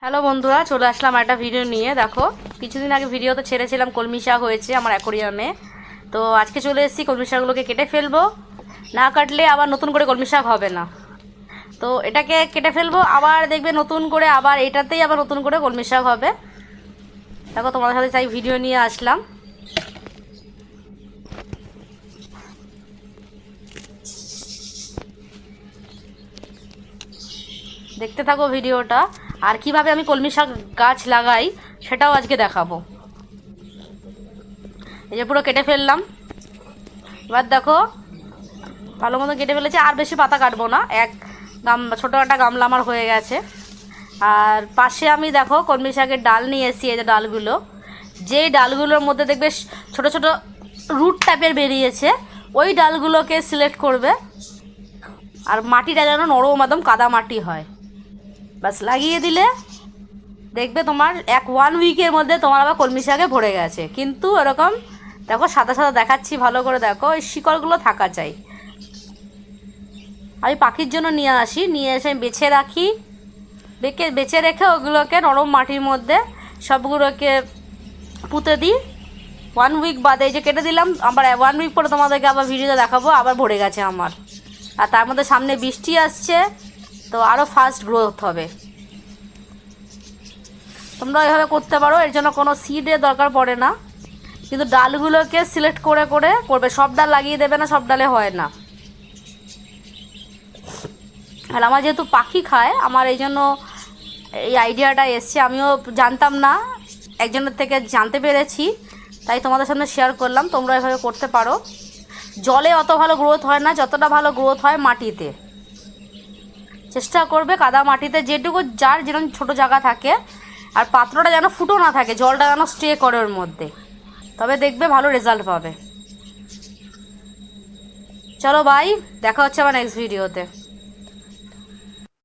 Hello বন্ধুরা, চলে আসলাম একটা ভিডিও নিয়ে। দেখো, কিছুদিন আগে ভিডিওতে ছেড়েছিলাম কলমি শাক হয়েছে আমার অ্যাকোরিয়ামে। তো আজকে চলে এসেছি, কলমি শাকগুলোকে কেটে ফেলবো। না কাটলে আবার নতুন করে কলমি শাক হবে না। তো এটাকে কেটে ফেলবো, আবার দেখবে নতুন করে আবার এটাতেই আবার নতুন করে কলমি শাক হবে। দেখো, তোমাদের সাথে চাই ভিডিও নিয়ে আসলাম। দেখতে থাকো ভিডিওটা। আর কিভাবে আমি কলমি শাক গাছ লাগাই সেটাও আজকে দেখাবো। এই যে পুরো কেটে ফেললাম। এবার দেখো, ভালো মতো কেটে ফেলেছি, আর বেশি পাতা কাটবো না। ছোটো একটা গামলা আমার হয়ে গেছে। আর পাশে আমি দেখো কলমি শাকের ডাল নিয়ে এসেছি। এই যে ডালগুলো, যেই ডালগুলোর মধ্যে দেখবে ছোট ছোট রুট টাইপের বেরিয়েছে, ওই ডালগুলোকে সিলেক্ট করবে। আর মাটিটা যেন নরম একদম কাদা মাটি হয়, বাস লাগিয়ে দিলে দেখবে তোমার 1 উইকের মধ্যে তোমার আবার কলমি শাকে ভরে গেছে। কিন্তু এরকম দেখো সাদা সাদা দেখাচ্ছি, ভালো করে দেখো, ওই শিকড়গুলো থাকা চাই। আমি পাখির জন্য নিয়ে আসি, নিয়ে এসে বেছে রাখি, বেছে রেখে ওগুলোকে নরম মাটির মধ্যে সবগুলোকে পুঁতে দিই। 1 উইক বাদে এই যে কেটে দিলাম, আবার 1 উইক পরে তোমাদেরকে আবার ভিডিওতে দেখাবো আবার ভরে গেছে আমার। আর তার মধ্যে সামনে বৃষ্টি আসছে, তো আরও ফাস্ট গ্রোথ হবে। তোমরা এভাবে করতে পারো, এর জন্য কোনো সিডের দরকার পড়ে না। কিন্তু ডালগুলোকে সিলেক্ট করে করে করবে, সব ডাল লাগিয়ে দেবে না, সব ডালে হয় না। আর আমার যেহেতু পাখি খায়, আমার এই জন্য এই আইডিয়াটা এসছে। আমিও জানতাম না, একজনের থেকে জানতে পেরেছি, তাই তোমাদের সামনে শেয়ার করলাম। তোমরা এভাবে করতে পারো। জলে অত ভালো গ্রোথ হয় না, যতটা ভালো গ্রোথ হয় মাটিতে। চেষ্টা করবে কাদা মাটিতে, যেটুকু যার যেরকম ছোটো জায়গা থাকে, আর পাত্রটা যেন ফুটো না থাকে, জলটা যেন স্টে করে ওর মধ্যে, তবে দেখবে ভালো রেজাল্ট পাবে। চলো বাই, দেখা হচ্ছে আবার নেক্সট ভিডিওতে।